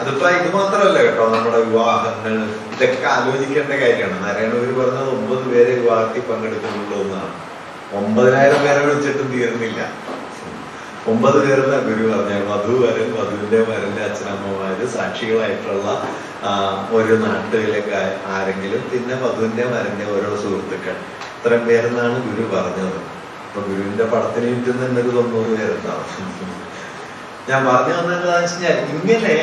അതിപ്പോ ഇത് മാത്രമല്ല കേട്ടോ, നമ്മുടെ വിവാഹങ്ങൾ ഇതൊക്കെ ആലോചിക്കേണ്ട കാര്യമാണ്. നാരായണഗുരു പറഞ്ഞത് 9 പേരെ വിവാഹത്തിൽ പങ്കെടുക്കുന്നുള്ളൂ എന്നാണ്. 9000 പേരെ വിളിച്ചിട്ടും തീർന്നില്ല. 9 പേരെന്ന ഗുരു പറഞ്ഞ വധുവരൻ, വധുവിന്റെ വരന്റെ അച്ഛനമ്മമാര്, സാക്ഷികളായിട്ടുള്ള ഒരു നാട്ടിലൊക്കെ ആരെങ്കിലും, പിന്നെ വധുവിന്റെ വരന്റെ ഓരോ സുഹൃത്തുക്കൾ, ഇത്രയും പേരെന്നാണ് ഗുരു പറഞ്ഞത്. അപ്പൊ ഗുരുവിന്റെ പടത്തിന് ചുറ്റും തന്നെ ഒരു 90 പേരുണ്ടാവും. ഞാൻ പറഞ്ഞു വന്നതെന്താണെന്ന് വെച്ചാൽ, ഇങ്ങനെ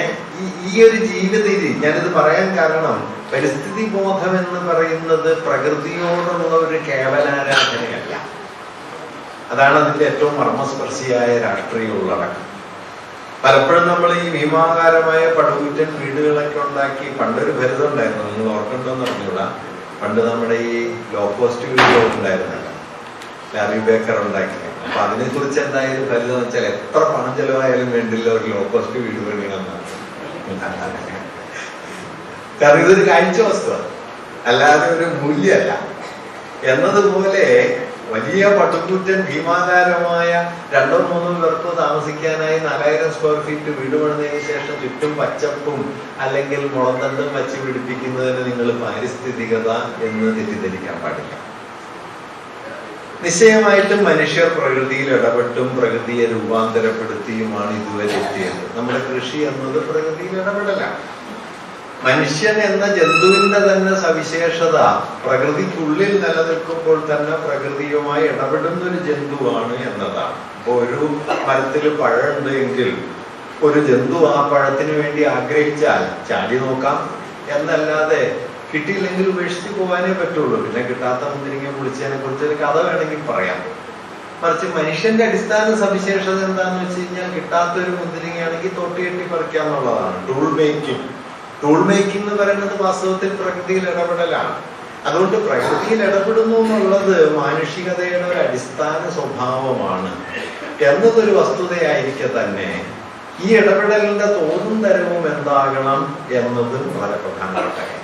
ഈ ഒരു ജീവിത രീതി ഞാനിത് പറയാൻ കാരണം, പരിസ്ഥിതി ബോധം എന്ന് പറയുന്നത് പ്രകൃതിയോടുള്ള ഒരു കേവലാരാധനയല്ല. അതാണ് അതിന്റെ ഏറ്റവും മർമ്മസ്പർശിയായ രാഷ്ട്രീയ ഉള്ളടക്കം. പലപ്പോഴും നമ്മൾ ഈ ഭീമാകാരമായ പടുകൂറ്റൻ വീടുകളൊക്കെ ഉണ്ടാക്കി, പണ്ടൊരു ഭരിതം ഉണ്ടായിരുന്നു, നിങ്ങൾ ഓർക്കണ്ടോന്ന് പറഞ്ഞൂടാ. പണ്ട് നമ്മുടെ ഈ ലോ കോസ്റ്റ് വീടുകൾ ഉണ്ടായിരുന്നല്ലോ, ലാറി ബേക്കർ ഉണ്ടാക്കിയത്. അപ്പൊ അതിനെ കുറിച്ച് എന്തായാലും ഫലിതം വെച്ചാൽ, എത്ര പണം ചെലവായാലും വേണ്ടില്ല ഒരു ലോ കോസ്റ്റ് വീട് പണിയണമെന്നാണ്. കാരണം ഇതൊരു കാഴ്ച വസ്തുവാണ്, അല്ലാതെ ഒരു മൂല്യമല്ല. എന്നതുപോലെ വലിയ പട്ടുകൂറ്റൻ ഭീമാകാരമായ 2-3 പേർക്കോ താമസിക്കാനായി 4000 സ്ക്വയർ ഫീറ്റ് വീട് പണിതതിനു ശേഷം ചുറ്റും പച്ചപ്പും അല്ലെങ്കിൽ മുളന്തണ്ടും വച്ച് പിടിപ്പിക്കുന്നതിന് നിങ്ങൾ പാരിസ്ഥിതികത എന്ന് തെറ്റിദ്ധരിക്കാൻ പാടില്ല. നിശ്ചയമായിട്ടും മനുഷ്യർ പ്രകൃതിയിൽ ഇടപെട്ടും പ്രകൃതിയെ രൂപാന്തരപ്പെടുത്തിയുമാണ് ഇതുവരെ എത്തിയത്. നമ്മുടെ കൃഷി എന്നത് പ്രകൃതിയിൽ ഇടപെടലാണ്. മനുഷ്യൻ എന്ന ജന്തുവിന്റെ തന്നെ സവിശേഷത പ്രകൃതിക്കുള്ളിൽ നിലനിൽക്കുമ്പോൾ തന്നെ പ്രകൃതിയുമായി ഇടപെടുന്ന ഒരു ജന്തുവാണ് എന്നതാണ്. ഇപ്പൊ ഒരു മരത്തിൽ പഴമുണ്ട് എങ്കിൽ ഒരു ജന്തു ആ പഴത്തിന് വേണ്ടി ആഗ്രഹിച്ചാൽ ചാടി നോക്കാം എന്നല്ലാതെ കിട്ടിയില്ലെങ്കിൽ ഉപേക്ഷിച്ച് പോകാനേ പറ്റുള്ളൂ. പിന്നെ കിട്ടാത്ത മുന്തിരിങ്ങ പൊളിച്ചതിനെ കുറിച്ചൊരു കഥ വേണമെങ്കിൽ പറയാം. മറിച്ച് മനുഷ്യന്റെ അടിസ്ഥാന സവിശേഷത എന്താന്ന് വെച്ച് കഴിഞ്ഞാൽ, കിട്ടാത്തൊരു മുന്തിരിങ്ങയാണെങ്കിൽ തൊട്ടിയെട്ടി പറിക്കാന്നുള്ളതാണ്. ടൂൾ മേക്കിംഗ് എന്ന് പറയുന്നത് വാസ്തവത്തിൽ പ്രകൃതിയിൽ ഇടപെടലാണ്. അതുകൊണ്ട് പ്രകൃതിയിൽ ഇടപെടുന്നു എന്നുള്ളത് മാനുഷികതയുടെ ഒരു അടിസ്ഥാന സ്വഭാവമാണ് എന്നതൊരു വസ്തുതയായിരിക്കെ തന്നെ ഈ ഇടപെടലിന്റെ തോതും തരവും എന്താകണം എന്നതും വളരെ പ്രധാനപ്പെട്ട കാര്യം.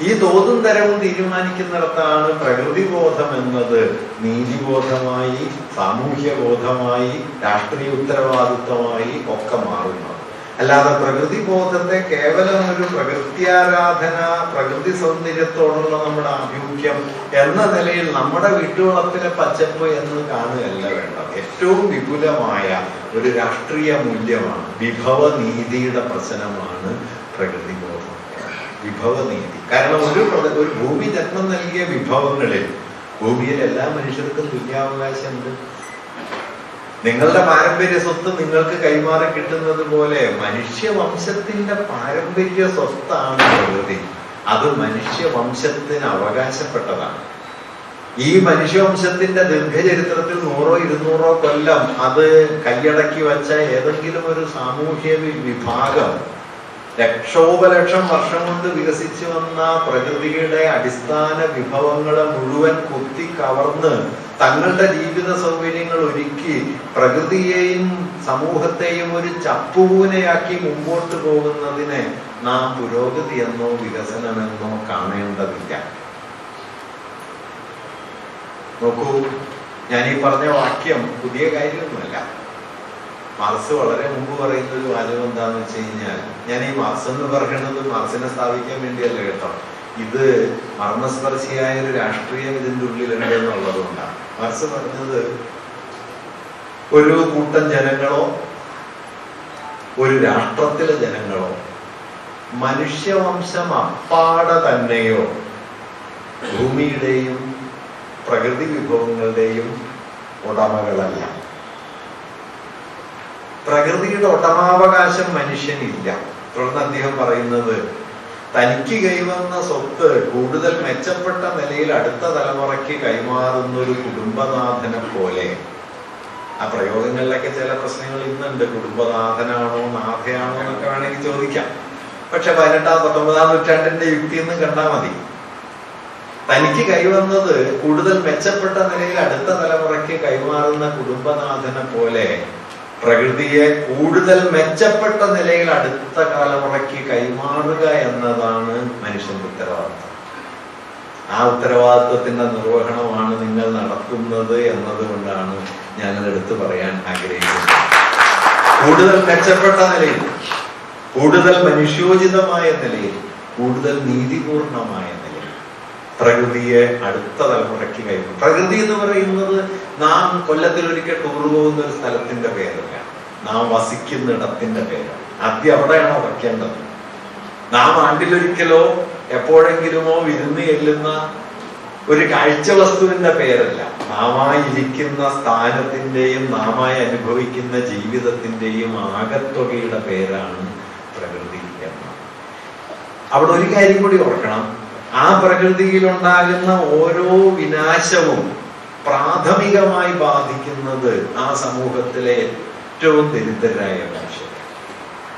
ഈ തോതും തരവും തീരുമാനിക്കുന്നിടത്താണ് പ്രകൃതിബോധം എന്നത് നീതിബോധമായി, സാമൂഹ്യബോധമായി, രാഷ്ട്രീയ ഉത്തരവാദിത്വമായി ഒക്കെ മാറുന്നത്. അല്ലാതെ പ്രകൃതിബോധത്തെ കേവലം ഒരു പ്രകൃത്യാരാധന, പ്രകൃതി സൗന്ദര്യത്തോടുള്ള നമ്മുടെ ആഭിമുഖ്യം എന്ന നിലയിൽ നമ്മുടെ വീട്ടുവളപ്പിലെ പച്ചപ്പ് എന്ന് കാണുകയല്ല വേണ്ടത്. ഏറ്റവും വിപുലമായ ഒരു രാഷ്ട്രീയ മൂല്യമാണ്, വിഭവനീതിയുടെ പ്രശ്നമാണ് പ്രകൃതിബോധം. വിഭവനീതി. കാരണം ഒരു ഭൂമി ജന്മം നൽകിയ വിഭവങ്ങളിൽ ഭൂമിയിൽ എല്ലാ മനുഷ്യർക്കും തുല്യാവകാശമുണ്ട്. നിങ്ങളുടെ പാരമ്പര്യ സ്വത്ത് നിങ്ങൾക്ക് കൈമാറി കിട്ടുന്നത് പോലെ മനുഷ്യവംശത്തിന്റെ പാരമ്പര്യ സ്വത്താണ് പ്രകൃതി. അത് മനുഷ്യവംശത്തിന് അവകാശപ്പെട്ടതാണ്. ഈ മനുഷ്യവംശത്തിന്റെ ദീർഘചരിത്രത്തിൽ 100-200 കൊല്ലം അത് കൈയടക്കി വച്ച ഏതെങ്കിലും ഒരു സാമൂഹ്യ വിഭാഗം ലക്ഷോപലക്ഷം വർഷം കൊണ്ട് വികസിച്ചു വന്ന പ്രകൃതിയുടെ അടിസ്ഥാന വിഭവങ്ങളെ മുഴുവൻ കുത്തി കവർന്ന് തങ്ങളുടെ ജീവിത സൗകര്യങ്ങൾ ഒരുക്കി പ്രകൃതിയെയും സമൂഹത്തെയും ഒരു ചപ്പുകൂനയാക്കി മുമ്പോട്ട് പോകുന്നതിനെ നാം പുരോഗതി എന്നോ വികസനമെന്നോ കാണേണ്ടതില്ല. നോക്കൂ, ഞാൻ ഈ പറഞ്ഞ വാക്യം പുതിയ കാര്യമൊന്നുമല്ല. മാർക്സ് വളരെ മുമ്പ് പറയുന്ന ഒരു വാചകം എന്താന്ന് വെച്ച് കഴിഞ്ഞാൽ, ഞാൻ ഈ മാർക്സ് എന്ന് പറയുന്നത് മാർക്സിനെ സ്ഥാപിക്കാൻ വേണ്ടിയല്ല കേട്ടോ, ഇത് മർമ്മസ്പർശിയായ ഒരു രാഷ്ട്രീയം ഇതിൻ്റെ ഉള്ളിലുണ്ട് എന്നുള്ളത് കൊണ്ടാണ്. മാർക്സ് പറഞ്ഞത്, ഒരു കൂട്ടം ജനങ്ങളോ ഒരു രാഷ്ട്രത്തിലെ ജനങ്ങളോ മനുഷ്യവംശം അപ്പാടെ തന്നെയോ ഭൂമിയുടെയും പ്രകൃതി വിഭവങ്ങളുടെയും ഉടമകളല്ല. പ്രകൃതിയുടെ ഉടമാവകാശം മനുഷ്യനില്ല. തുടർന്ന് അദ്ദേഹം പറയുന്നത്, തനിക്ക് കൈവന്ന സ്വത്ത് കൂടുതൽ മെച്ചപ്പെട്ട നിലയിൽ അടുത്ത തലമുറയ്ക്ക് കൈമാറുന്ന ഒരു കുടുംബനാഥനെ പോലെ. ആ പ്രയോഗങ്ങളിലൊക്കെ ചില പ്രശ്നങ്ങൾ ഇന്നുണ്ട്. കുടുംബനാഥനാണോ നാഥയാണോ എന്നൊക്കെ വേണമെങ്കിൽ ചോദിക്കാം. പക്ഷെ 18-19 നൂറ്റാണ്ടിന്റെ യുക്തി എന്ന് കണ്ടാൽ മതി. തനിക്ക് കൈവന്നത് കൂടുതൽ മെച്ചപ്പെട്ട നിലയിൽ അടുത്ത തലമുറയ്ക്ക് കൈമാറുന്ന കുടുംബനാഥനെ പോലെ പ്രകൃതിയെ കൂടുതൽ മെച്ചപ്പെട്ട നിലയിൽ അടുത്ത തലമുറയ്ക്ക് കൈമാറുക എന്നതാണ് മനുഷ്യന്റെ ഉത്തരവാദിത്വം. ആ ഉത്തരവാദിത്വത്തിന്റെ നിർവഹണമാണ് നിങ്ങൾ നടത്തുന്നത് എന്നതുകൊണ്ടാണ് ഞാനത് എടുത്തു പറയാൻ ആഗ്രഹിക്കുന്നത്. കൂടുതൽ മെച്ചപ്പെട്ട നിലയിൽ കൂടുതൽ മനുഷ്യോചിതമായ നിലയിൽ, കൂടുതൽ നീതിപൂർണമായ നിലയിൽ പ്രകൃതിയെ അടുത്ത തലമുറയ്ക്ക് കൈമാറും. പ്രകൃതി എന്ന് പറയുന്നത് നാം കൊല്ലത്തിൽ ഒരിക്കൽ ടൂർ പോകുന്ന ഒരു സ്ഥലത്തിന്റെ പേരല്ല, നാം വസിക്കുന്ന ഇടത്തിന്റെ പേരാണ്. ആദ്യം അവിടെയാണ് വയ്ക്കേണ്ടത്. നാം ആണ്ടിലൊരിക്കലോ എപ്പോഴെങ്കിലുമോ വിരുന്ന് ചെല്ലുന്ന ഒരു കാഴ്ച വസ്തുവിന്റെ പേരല്ല, നാമായി ഇരിക്കുന്ന സ്ഥാനത്തിന്റെയും നാമായി അനുഭവിക്കുന്ന ജീവിതത്തിന്റെയും ആകത്തുകയുടെ പേരാണ് പ്രകൃതി എന്ന്. അവിടെ ഒരു കാര്യം കൂടി ഓർക്കണം, ആ പ്രകൃതിയിലുണ്ടാകുന്ന ഓരോ വിനാശവും പ്രാഥമികമായി ബാധിക്കുന്നത് ആ സമൂഹത്തിലെ ഏറ്റവും ദരിദ്രരായ മനുഷ്യർ.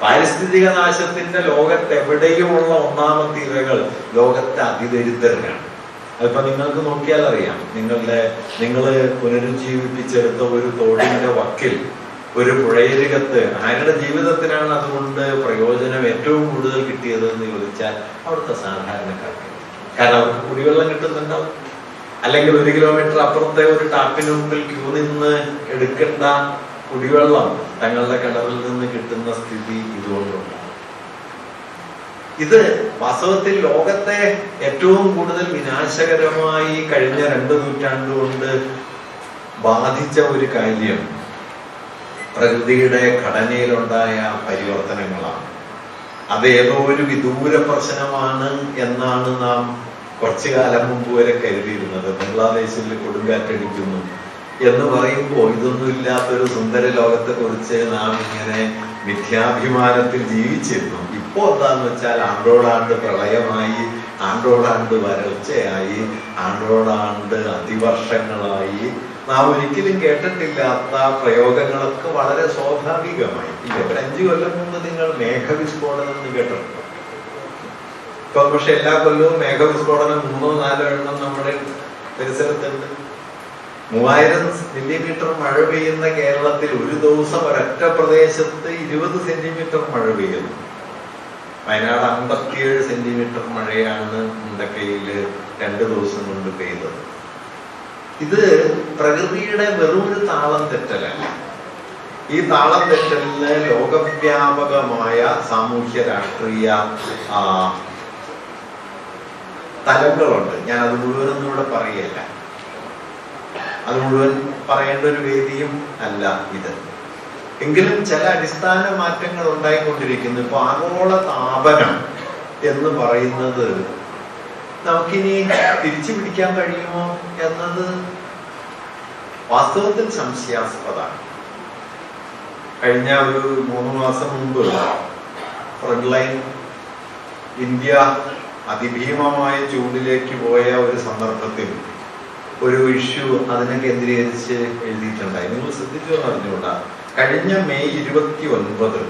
പാരിസ്ഥിതിക നാശത്തിന്റെ ലോകത്തെവിടെയുമുള്ള ഒന്നാമത്തെ ഇരകൾ ലോകത്തെ അതിദരിദ്രരാണ്. അതിപ്പോ നിങ്ങൾക്ക് നോക്കിയാൽ അറിയാം. നിങ്ങള് പുനരുജ്ജീവിപ്പിച്ചെടുത്ത ഒരു തോടിന്റെ വക്കിൽ, ഒരു പുഴയരികത്ത് ആരുടെ ജീവിതത്തിനാണ് അതുകൊണ്ട് പ്രയോജനം ഏറ്റവും കൂടുതൽ കിട്ടിയത് എന്ന് ചോദിച്ചാൽ അവിടുത്തെ സാധാരണക്കാർക്ക്. കാരണം അവർക്ക് കുടിവെള്ളം കിട്ടുന്നുണ്ടാവും, അല്ലെങ്കിൽ 1 കിലോമീറ്റർ അപ്പുറത്തെ ഒരു ടാപ്പിന് മുമ്പിൽ ക്യൂ നിന്ന് എടുക്കേണ്ട കുടിവെള്ളം തങ്ങളുടെ കിണറിൽ നിന്ന് കിട്ടുന്ന സ്ഥിതി ഇതുകൊണ്ടുണ്ട്. ഇത് വാസ്തവത്തിൽ ലോകത്തെ ഏറ്റവും കൂടുതൽ വിനാശകരമായി കഴിഞ്ഞ 2 നൂറ്റാണ്ട് കൊണ്ട് ബാധിച്ച ഒരു കാര്യം പ്രകൃതിയുടെ ഘടനയിലുണ്ടായ പരിവർത്തനങ്ങളാണ്. അത് ഏതോ ഒരു വിദൂര പ്രശ്നമാണ് എന്നാണ് നാം കുറച്ചു കാലം മുമ്പ് വരെ കരുതിയിരുന്നത്. ബംഗ്ലാദേശിൽ കൊടുങ്കാറ്റടിക്കുന്നു എന്ന് പറയുമ്പോൾ ഇതൊന്നും ഇല്ലാത്തൊരു സുന്ദര ലോകത്തെ കുറിച്ച് നാം ഇങ്ങനെ മിഥ്യാഭിമാനത്തിൽ ജീവിച്ചിരുന്നു. ഇപ്പോ എന്താന്ന് വെച്ചാൽ ആണ്ടോടാണ്ട് പ്രളയമായി, ആണ്ടോടാണ്ട് വരൾച്ചയായി, ആണ്ടോടാണ്ട് അതിവർഷങ്ങളായി, നാം ഒരിക്കലും കേട്ടിട്ടില്ലാത്ത പ്രയോഗങ്ങളൊക്കെ വളരെ സ്വാഭാവികമായി. ഒരു 5 കൊല്ലം മുമ്പ് നിങ്ങൾ മേഘവിസ്ഫോടനം എന്ന് കേട്ടിട്ടുണ്ടോ? ഇപ്പൊ പക്ഷെ എല്ലാ കൊല്ലവും മേഘവിസ്ഫോടനം 3-4 എണ്ണം നമ്മുടെ പരിസരത്തുണ്ട്. 3000 സെന്റിമീറ്റർ മഴ പെയ്യുന്ന കേരളത്തിൽ ഒരു ദിവസം ഒരൊറ്റ പ്രദേശത്ത് 20 സെന്റിമീറ്റർ മഴ പെയ്യുന്നു. വയനാട് 57 സെന്റിമീറ്റർ മഴയാണ് മുണ്ടക്കയില് 2 ദിവസം കൊണ്ട് പെയ്തത്. ഇത് പ്രകൃതിയുടെ വെറും ഒരു താളം തെറ്റലല്ല. ഈ താളം തെറ്റലിന് ലോകവ്യാപകമായ സാമൂഹ്യ രാഷ്ട്രീയ തലങ്ങളുണ്ട്. ഞാൻ അത് മുഴുവനൊന്നും ഇവിടെ പറയല്ല, അത് മുഴുവൻ പറയേണ്ട ഒരു വേദിയും അല്ല ഇത്. എങ്കിലും ചില അടിസ്ഥാന മാറ്റങ്ങൾ ഉണ്ടായിക്കൊണ്ടിരിക്കുന്നു. ഇപ്പൊ ആഗോള താപനം എന്ന് പറയുന്നത് നമുക്കിനി തിരിച്ചു പിടിക്കാൻ കഴിയുമോ എന്നത് വാസ്തവത്തിൽ സംശയാസ്പദമാണ്. കഴിഞ്ഞ ഒരു 3 മാസം മുമ്പ് ഫ്രണ്ട് ലൈൻ ഇന്ത്യ അതിഭീമമായ ചൂടിലേക്ക് പോയ ഒരു സന്ദർഭത്തിൽ ഒരു ഇഷ്യൂ അതിനെ കേന്ദ്രീകരിച്ച് എഴുതിയിട്ടുണ്ടായി. നിങ്ങൾ ശ്രദ്ധിച്ചു അറിഞ്ഞുകൂടാ? കഴിഞ്ഞ മെയ് 29,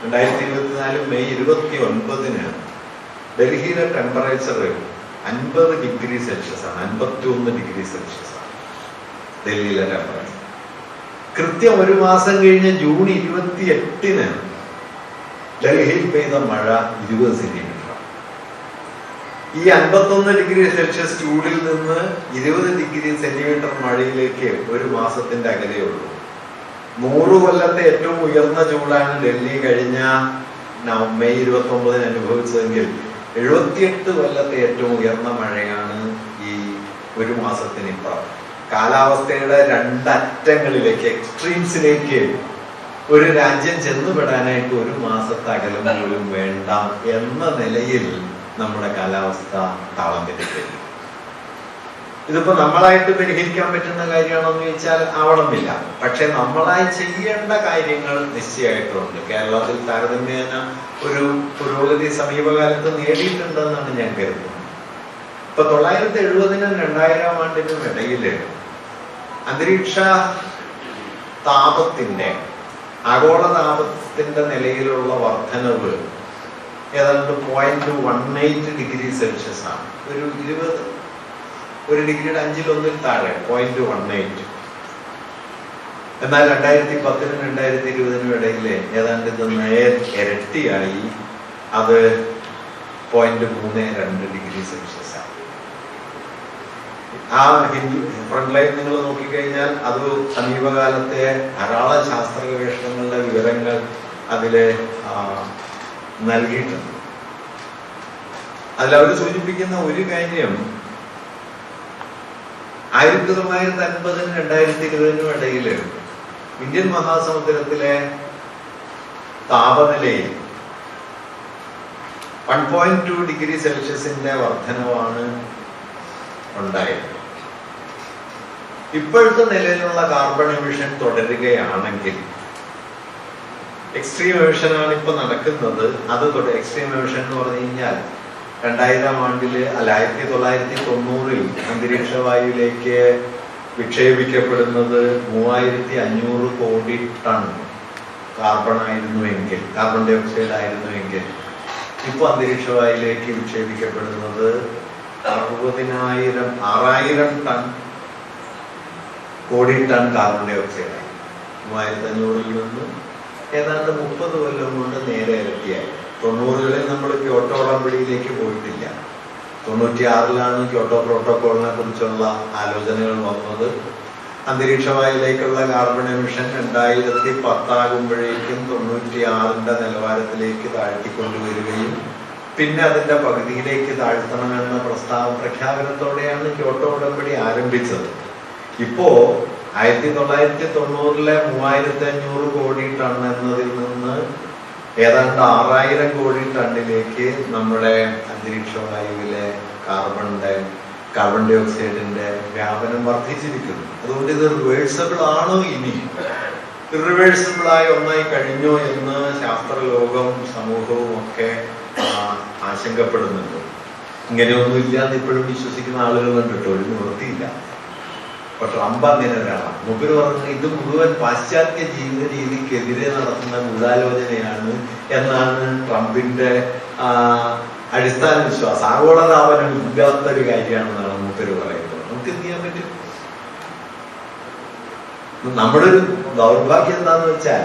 2024 മെയ് 29 ഡൽഹിയിലെ ടെമ്പറേച്ചർ 50 ഡിഗ്രി സെൽഷ്യസ് ആണ്. 51 ഡിഗ്രി സെൽഷ്യസ് ആണ് ഡൽഹിയിലെ ടെമ്പറേച്ചർ. കൃത്യം 1 മാസം കഴിഞ്ഞ് ജൂൺ 28 ഡൽഹിയിൽ പെയ്ത മഴ 20 സെന്റിമീറ്റർ. ഈ 51 ഡിഗ്രി സെൽഷ്യസ് ചൂടിൽ നിന്ന് 20 ഡിഗ്രി സെന്റിമീറ്റർ മഴയിലേക്ക് 1 മാസത്തിന്റെ അകലെയുള്ളൂ. 100 കൊല്ലത്തെ ഏറ്റവും ഉയർന്ന ചൂടാണ് ഡൽഹി കഴിഞ്ഞ മെയ് 29 അനുഭവിച്ചതെങ്കിൽ 78 കൊല്ലത്തെ ഏറ്റവും ഉയർന്ന മഴയാണ് ഈ 1 മാസത്തിന് ഇപ്പുറം. കാലാവസ്ഥയുടെ 2 അറ്റങ്ങളിലേക്ക്, എക്സ്ട്രീംസിലേക്ക് ഒരു രാജ്യം ചെന്നുപെടാനായിട്ട് 1 മാസത്തെ അകലം പോലും വേണ്ട എന്ന നിലയിൽ നമ്മുടെ കാലാവസ്ഥ താളം തെറ്റിക്കുന്നു. ഇതിപ്പോ നമ്മളായിട്ട് പരിഹരിക്കാൻ പറ്റുന്ന കാര്യമാണെന്ന് ചോദിച്ചാൽ ആവണമില്ല. പക്ഷെ നമ്മളായി ചെയ്യേണ്ട കാര്യങ്ങൾ നിശ്ചയമായിട്ടുണ്ട്. കേരളത്തിൽ താരതമ്യേന ഒരു പുരോഗതി സമീപകാലത്ത് നേടിയിട്ടുണ്ടെന്നാണ് ഞാൻ കരുതുന്നത്. ഇപ്പൊ 970-നും 2000 ഇടയില് അന്തരീക്ഷ താപത്തിന്റെ, ആഗോള താപത്തിന്റെ നിലയിലുള്ള വർധനവ് ഏതാണ്ട് 0.18 ഡിഗ്രി സെൽഷ്യസ് ആണ്. ഒരു ഡിഗ്രിയുടെ 1/5 താഴെ 0.18. എന്നാൽ 2010-നും 2020-നും ഇടയിലെ ഏതാണ്ട് ഇത് ഇരട്ടിയായി. അത് 0.32 ഡിഗ്രി സെൽഷ്യസ് ആണ്. ആ ഫ്രണ്ട് ലൈൻ നിങ്ങൾ നോക്കിക്കഴിഞ്ഞാൽ അത് സമീപകാലത്തെ ധാരാളം ശാസ്ത്ര ഗവേഷണങ്ങളുടെ വിവരങ്ങൾ അതില് നൽകിയിട്ടുണ്ട്. അതിലവർ സൂചിപ്പിക്കുന്ന ഒരു കാര്യം, 1950-നും 2020-നും ഇടയില് ഇന്ത്യൻ മഹാസമുദ്രത്തിലെ താപനിലയിൽ 1.2 ഡിഗ്രി സെൽഷ്യസിന്റെ വർധനവാണ് ഉണ്ടായത്. ഇപ്പോഴത്തെ നിലയിലുള്ള കാർബൺ എമിഷൻ തുടരുകയാണെങ്കിൽ, എക്സ്ട്രീം എമിഷനാണ് ഇപ്പൊ നടക്കുന്നത്. അത് എക്സ്ട്രീം എമിഷൻ എന്ന് പറഞ്ഞു കഴിഞ്ഞാൽ 2000 ആണ്ടില് 1990-ൽ അന്തരീക്ഷ വായുവിലേക്ക് വിക്ഷേപിക്കപ്പെടുന്നത് 3500 കോടി ടൺ കാർബൺ ആയിരുന്നുവെങ്കിൽ, കാർബൺ ഡൈ ഓക്സൈഡ് ആയിരുന്നുവെങ്കിൽ, ഇപ്പൊ അന്തരീക്ഷ വായുവിലേക്ക് വിക്ഷേപിക്കപ്പെടുന്നത് 6000 കോടി ടൺ കാർബൺ ഡൈ ഓക്സൈഡ് ആയി. 3500-ൽ നിന്ന് ഏതാണ്ട് 30 കൊല്ലം കൊണ്ട് നേരെ ഇരട്ടിയായി. 90-കളിൽ നമ്മൾ ക്യോട്ടോ ഉടമ്പടിയിലേക്ക് പോയിട്ടില്ല. 96-ലാണ് ക്യോട്ടോ പ്രോട്ടോക്കോളിനെ കുറിച്ചുള്ള ആലോചനകൾ വന്നത്. അന്തരീക്ഷ വായുവിലേക്കുള്ള കാർബൺ എമിഷൻ 2010 ആകുമ്പോഴേക്കും 96-ന്റെ നിലവാരത്തിലേക്ക് താഴ്ത്തിക്കൊണ്ടുവരികയും പിന്നെ അതിന്റെ പകുതിയിലേക്ക് താഴ്ത്തണമെന്ന പ്രഖ്യാപനത്തോടെയാണ് ക്യോട്ടോ ഉടമ്പടി ആരംഭിച്ചത്. ഇപ്പോ 1990-ലെ 3500 കോടി ടൺ എന്നതിൽ നിന്ന് ഏതാണ്ട് 6000 കോടി ടണ്ണിലേക്ക് നമ്മുടെ അന്തരീക്ഷ വായുവിലെ കാർബൺ ഡൈ ഓക്സൈഡിന്റെ വ്യാപനം വർദ്ധിച്ചിരിക്കുന്നു. അതുകൊണ്ട് ഇത് റിവേഴ്സബിൾ ആണോ, ഇനി ഇറിവേഴ്സിബിൾ ആയ ഒന്നായി കഴിഞ്ഞോ എന്ന് ശാസ്ത്രലോകവും സമൂഹവും ഒക്കെ ആശങ്കപ്പെടുന്നുണ്ട്. ഇങ്ങനെയൊന്നും ഇല്ലാന്ന് ഇപ്പോഴും വിശ്വസിക്കുന്ന ആളുകൾ കണ്ടിട്ടോ, ഒരു നിവൃത്തിയില്ല. അപ്പൊ ട്രംപ് അങ്ങനെ ഒരാളാണ്. മുമ്പ് പറഞ്ഞു ഇത് മുഴുവൻ പാശ്ചാത്യ ജീവിത രീതിക്കെതിരെ നടത്തുന്ന ഗൂഢാലോചനയാണ് എന്നാണ് ട്രംപിന്റെ അടിസ്ഥാന വിശ്വാസം. ആഗോളതാപനം ഇല്ലാത്തൊരു കാര്യമാണെന്നാണ് മൂപ്പര് പറയുന്നത്. നമുക്ക് എന്ത് ചെയ്യാൻ പറ്റും? നമ്മുടെ ഒരു ദൗർഭാഗ്യം എന്താന്ന് വെച്ചാൽ,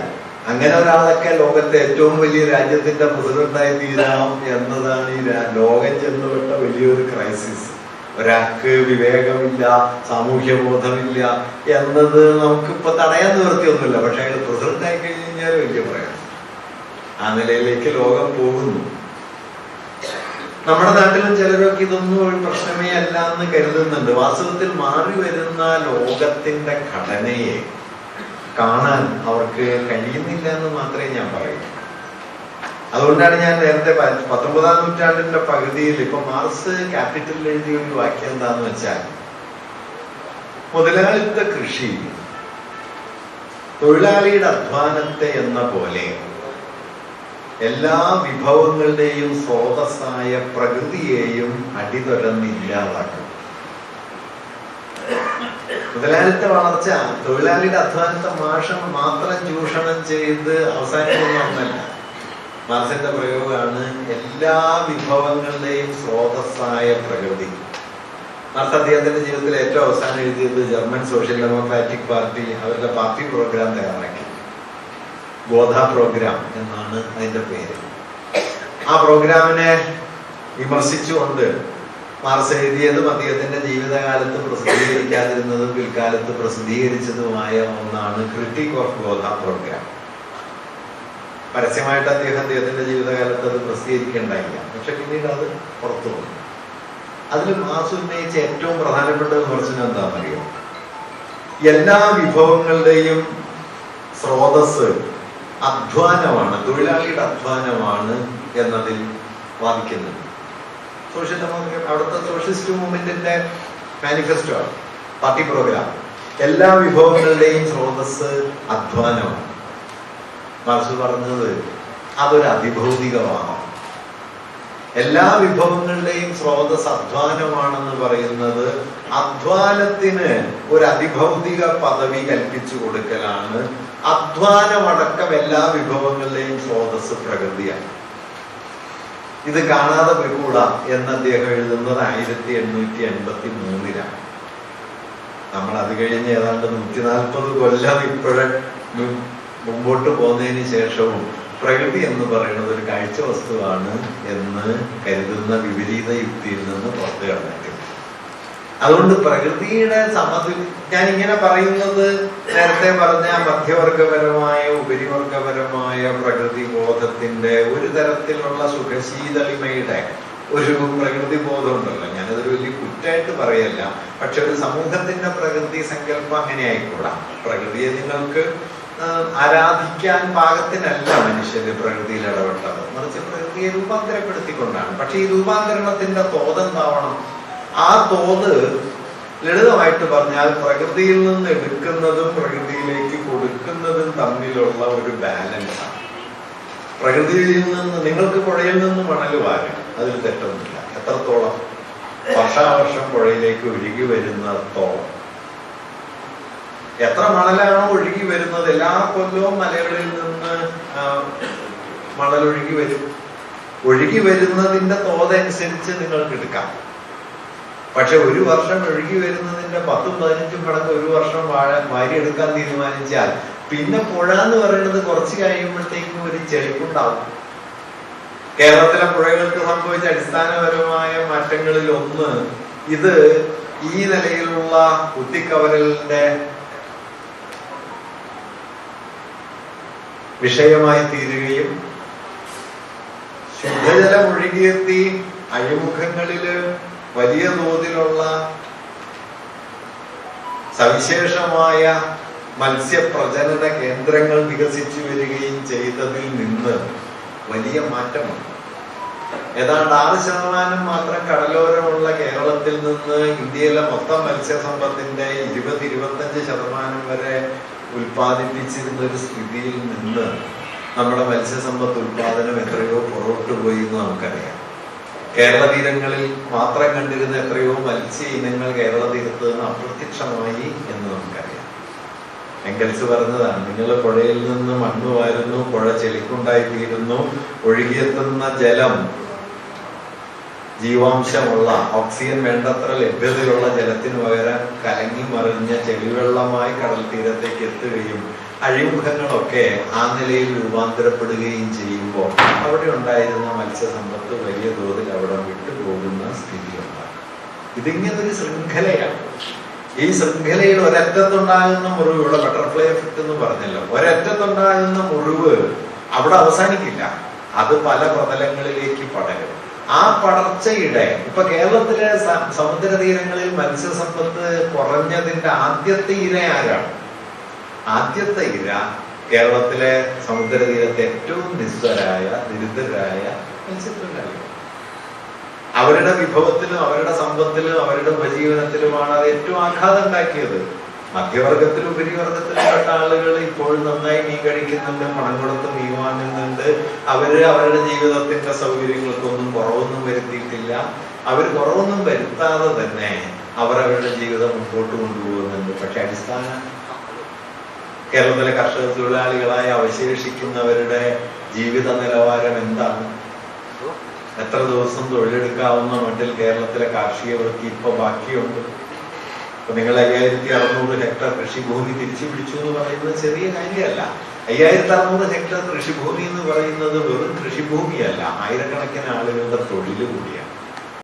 അങ്ങനെ ഒരാളൊക്കെ ലോകത്തെ ഏറ്റവും വലിയ രാജ്യത്തിന്റെ പ്രസിഡന്റായി തീരാം എന്നതാണ് ഈ ലോകം ചെന്നുവിട്ട വലിയൊരു ക്രൈസിസ്. ഒരാൾക്ക് വിവേകമില്ല, സാമൂഹ്യ ബോധമില്ല എന്നത് നമുക്കിപ്പോ തടയാൻ നിവൃത്തിയൊന്നുമില്ല. പക്ഷെ അയാൾ പ്രസിഡന്റ് ആയി കഴിഞ്ഞ് കഴിഞ്ഞാൽ വലിയ പ്രയാസം. ആ നിലയിലേക്ക് ലോകം പോകുന്നു. നമ്മുടെ നാട്ടിലും ചിലരൊക്കെ ഇതൊന്നും ഒരു പ്രശ്നമേ അല്ല എന്ന് കരുതുന്നുണ്ട്. വാസ്തവത്തിൽ മാറി വരുന്ന ലോകത്തിന്റെ ഘടനയെ കാണാൻ അവർക്ക് കഴിയുന്നില്ല എന്ന് മാത്രമേ ഞാൻ പറയൂ. അതുകൊണ്ടാണ് ഞാൻ നേരത്തെ 19-ാം നൂറ്റാണ്ടിന്റെ പകുതിയിൽ ഇപ്പൊ മാർക്സ് ക്യാപിറ്റലിൽ എഴുതിയ ഒരു വാക്യം എന്താന്ന് വെച്ചാൽ, മുതലാളിത്ത കൃഷി തൊഴിലാളിയുടെ അധ്വാനത്തെ എന്ന പോലെ എല്ലാ വിഭവങ്ങളുടെയും സ്രോതസ്സായ പ്രകൃതിയെയും അടിതൊരന്നില്ലാതാക്കും. മുതലാളിത്ത വളർച്ച തൊഴിലാളിയുടെ അധ്വാനത്തെ മാത്രം ചൂഷണം ചെയ്ത് അവസാനിക്കുന്ന ഒന്നല്ല. മാർക്സിന്റെ പ്രയോഗമാണ് എല്ലാ വിഭവങ്ങളുടെയും സ്രോതസ്സായ പ്രകൃതി. മാർക്സ് അദ്ദേഹത്തിന്റെ ജീവിതത്തിൽ ഏറ്റവും അവസാനം എഴുതിയത് ജർമ്മൻ സോഷ്യൽ ഡെമോക്രാറ്റിക് പാർട്ടി അവരുടെ പാർട്ടി പ്രോഗ്രാം തയ്യാറാക്കി. ഗോധ പ്രോഗ്രാം എന്നാണ് അതിന്റെ പേര്. ആ പ്രോഗ്രാമിനെ വിമർശിച്ചുകൊണ്ട് മാർക്സ് എഴുതിയതും അദ്ദേഹത്തിന്റെ ജീവിതകാലത്ത് പ്രസിദ്ധീകരിക്കാതിരുന്നതും പിൽക്കാലത്ത് പ്രസിദ്ധീകരിച്ചതുമായ ഒന്നാണ് ക്രിട്ടിക് ഓഫ് ഗോധ പ്രോഗ്രാം. പരസ്യമായിട്ട് അദ്ദേഹത്തിന്റെ ജീവിതകാലത്ത് അത് പ്രസിദ്ധീകരിക്കേണ്ടായില്ല. പക്ഷെ പിന്നീട് അത് പുറത്തു വന്നു. അതിൽ മാർക്സ് ഉന്നയിച്ച ഏറ്റവും പ്രധാനപ്പെട്ട വിമർശനം എന്താണെന്നറിയോ? എല്ലാ വിഭവങ്ങളുടെയും സ്രോതസ് അധ്വാനമാണ്, തൊഴിലാളിയുടെ അധ്വാനമാണ് എന്നതിൽ വാദിക്കുന്നത്. സോഷ്യൽ ഡെമോക്രാറ്റ് അവിടുത്തെ സോഷ്യലിസ്റ്റ് മൂവ്മെന്റിന്റെ മാനിഫെസ്റ്റോ ആണ്, പാർട്ടി പ്രോഗ്രാം. എല്ലാ വിഭവങ്ങളുടെയും സ്രോതസ് അധ്വാനമാണ്. മാർക്സ് പറഞ്ഞത് അതൊരു അതിഭൗതികമാണ്. എല്ലാ വിഭവങ്ങളുടെയും സ്രോതസ് അധ്വാനമാണെന്ന് പറയുന്നത് അധ്വാനത്തിന് ഒരു അതിഭൗതിക പദവി കൽപ്പിച്ചു കൊടുക്കലാണ്. അധ്വാനമടക്കം എല്ലാ വിഭവങ്ങളുടെയും സ്രോതസ് പ്രകൃതിയാണ്. ഇത് കാണാതെ പോയിക്കൂടാ എന്ന് അദ്ദേഹം എഴുതുന്നത് 1883-ലാണ്. നമ്മൾ അത് കഴിഞ്ഞ് ഏതാണ്ട് 140 കൊല്ലം ഇപ്പോഴും മുമ്പോട്ട് പോകുന്നതിന് ശേഷവും പ്രകൃതി എന്ന് പറയുന്നത് ഒരു കാഴ്ച വസ്തുവാണ് എന്ന് കരുതുന്ന വിപരീത യുക്തിയിൽ നിന്ന് പുറത്തു കടന്നിട്ടില്ല. അതുകൊണ്ട് പ്രകൃതിയുടെ ഞാൻ ഇങ്ങനെ പറയുന്നത് നേരത്തെ പറഞ്ഞ മധ്യവർഗപരമായ ഉപരിവർഗപരമായ പ്രകൃതി ബോധത്തിന്റെ ഒരു തരത്തിലുള്ള സുഖശീതളിമയുടെ ഒരു പ്രകൃതി ബോധം ഉണ്ടല്ലോ. ഞാനതൊരു വലിയ കുറ്റായിട്ട് പറയല്ല, പക്ഷെ ഒരു സമൂഹത്തിന്റെ പ്രകൃതി സങ്കല്പം അങ്ങനെ ആയിക്കൂടാ. പ്രകൃതിയെ നിങ്ങൾക്ക് ആരാധിക്കാൻ പാകത്തിനല്ല മനുഷ്യര് പ്രകൃതിയിൽ ഇടപെട്ടത്, മറിച്ച് പ്രകൃതിയെ രൂപാന്തരപ്പെടുത്തിക്കൊണ്ടാണ്. പക്ഷെ ഈ രൂപാന്തരണത്തിന്റെ തോത് എന്താവണം? ആ തോത് ലളിതമായിട്ട് പറഞ്ഞാൽ പ്രകൃതിയിൽ നിന്ന് എടുക്കുന്നതും പ്രകൃതിയിലേക്ക് കൊടുക്കുന്നതും തമ്മിലുള്ള ഒരു ബാലൻസാണ്. പ്രകൃതിയിൽ നിന്ന് നിങ്ങൾക്ക് പുഴയിൽ നിന്ന് മണൽ വാരാം, അതിൽ തെറ്റൊന്നുമില്ല. എത്രത്തോളം? വർഷാവർഷം പുഴയിലേക്ക് ഒഴുകി വരുന്നത്തോളം. എത്ര മണലാണോ ഒഴുകി വരുന്നത്, എല്ലാ കൊല്ലവും മലകളിൽ നിന്ന് മണലൊഴുകി വരും. ഒഴുകി വരുന്നതിന്റെ തോതനുസരിച്ച് നിങ്ങൾക്ക് എടുക്കാം. പക്ഷെ ഒരു വർഷം ഒഴുകി വരുന്നതിന്റെ 10-15 മടങ്ങ് ഒരു വർഷം വാരിയെടുക്കാൻ തീരുമാനിച്ചാൽ പിന്നെ പുഴ എന്ന് പറയുന്നത് കുറച്ച് കഴിയുമ്പോഴത്തേക്കും ഒരു ചെളിപ്പുണ്ടാവും. കേരളത്തിലെ പുഴകൾക്ക് സംഭവിച്ച അടിസ്ഥാനപരമായ മാറ്റങ്ങളിൽ ഒന്ന് ഇത് ഈ നിലയിലുള്ള കുത്തിക്കവരലിന്റെ വിഷയമായി തീരുകയും ശുദ്ധജലം ഒഴുകിയെത്തി അഴിമുഖങ്ങളില് വലിയ തോതിലുള്ള സവിശേഷമായ മത്സ്യപ്രജനന കേന്ദ്രങ്ങൾ വികസിച്ചു വരികയും ചെയ്തതിൽ നിന്ന് വലിയ മാറ്റമുണ്ട്. ഏതാണ്ട് 6% മാത്രം കടലോരമുള്ള കേരളത്തിൽ നിന്ന് ഇന്ത്യയിലെ മൊത്തം മത്സ്യസമ്പത്തിന്റെ 20-25% വരെ ഉൽപ്പാദിപ്പിച്ചിരുന്ന ഒരു സ്ഥിതിയിൽ നിന്ന് നമ്മുടെ മത്സ്യസമ്പത്ത് ഉൽപാദനം എത്രയോ പുറകോട്ട് പോയി എന്ന് നമുക്കറിയാം. കേരള തീരങ്ങളിൽ മാത്രം കണ്ടിരുന്ന എത്രയോ മത്സ്യ ഇനങ്ങൾ കേരള തീരത്ത് നിന്ന് അപ്രത്യക്ഷമായി എന്ന് നമുക്കറിയാം. എങ്കൽസ് പറഞ്ഞതാണ്, നിങ്ങൾ പുഴയിൽ നിന്ന് മണ്ണ് വാരുന്നു, പുഴ ചെളിക്കുണ്ടായിത്തീരുന്നു, ഒഴുകിയെത്തുന്ന ജലം ജീവാംശമുള്ള ഓക്സിജൻ വേണ്ടത്ര ലഭ്യതയുള്ള ജലത്തിന് പകരം കലങ്ങി മറിഞ്ഞ ചെളിവെള്ളമായി കടൽ തീരത്തേക്ക് എത്തുകയും അഴിമുഖങ്ങളൊക്കെ ആ നിലയിൽ രൂപാന്തരപ്പെടുകയും ചെയ്യുമ്പോൾ അവിടെ ഉണ്ടായിരുന്ന മത്സ്യസമ്പത്ത് വലിയ തോതിൽ അവിടെ വിട്ടുപോകുന്ന സ്ഥിതിയുണ്ടാകും. ഇതിങ്ങനൊരു ശൃംഖലയാണ്. ഈ ശൃംഖലയിൽ ഒരറ്റത്തുണ്ടാകുന്ന മുറിവ്, ഇവിടെ ബട്ടർഫ്ലൈ എഫക്ട് എന്ന് പറഞ്ഞല്ലോ, ഒരറ്റത്തുണ്ടാകുന്ന മുറിവ് അവിടെ അവസാനിക്കില്ല, അത് പല പ്രതലങ്ങളിലേക്ക് പടരും. ആ പടർച്ചയുടെ ഇപ്പൊ കേരളത്തിലെ സമുദ്രതീരങ്ങളിൽ മത്സ്യസമ്പത്ത് കുറഞ്ഞതിന്റെ ആദ്യത്തെ ഇര ആരാണ്? ആദ്യത്തെ ഇര കേരളത്തിലെ സമുദ്രതീരത്തെ ഏറ്റവും നിസ്വരായ ദരിദ്രരായ മത്സ്യത്തൊഴിലാളികൾ. അവരുടെ വിഭവത്തിലും അവരുടെ സമ്പത്തിലും അവരുടെ ഉപജീവനത്തിലുമാണ് അത് ഏറ്റവും ആഘാതം ഉണ്ടാക്കിയത്. മധ്യവർഗത്തിലും ഉപരിവർഗത്തിലും പെട്ട ആളുകൾ ഇപ്പോഴും നന്നായി മീൻ കഴിക്കുന്നുണ്ട്, പണം കൊടുത്ത് മീൻ വാങ്ങുന്നുണ്ട്. അവരുടെ ജീവിതത്തിന്റെ സൗകര്യങ്ങൾക്കൊന്നും കുറവൊന്നും വരുത്തിയിട്ടില്ല. അവർ കുറവൊന്നും വരുത്താതെ തന്നെ അവരുടെ ജീവിതം മുമ്പോട്ട് കൊണ്ടുപോകുന്നുണ്ട്. പക്ഷെ അടിസ്ഥാന കേരളത്തിലെ കർഷക തൊഴിലാളികളായി അവശേഷിക്കുന്നവരുടെ ജീവിത നിലവാരം എന്താണ്? എത്ര ദിവസം തൊഴിലെടുക്കാവുന്ന മട്ടിൽ കേരളത്തിലെ കാർഷിക വൃത്തി ഇപ്പൊ ബാക്കിയുണ്ട്? അപ്പൊ നിങ്ങൾ 5600 ഹെക്ടർ കൃഷിഭൂമി തിരിച്ചു പിടിച്ചു എന്ന് പറയുന്നത് ചെറിയ കാര്യമല്ല. 5600 ഹെക്ടർ കൃഷിഭൂമി എന്ന് പറയുന്നത് വെറും കൃഷിഭൂമിയല്ല, ആയിരക്കണക്കിന് ആളുകളുടെ തൊഴിൽ കൂടിയാണ്.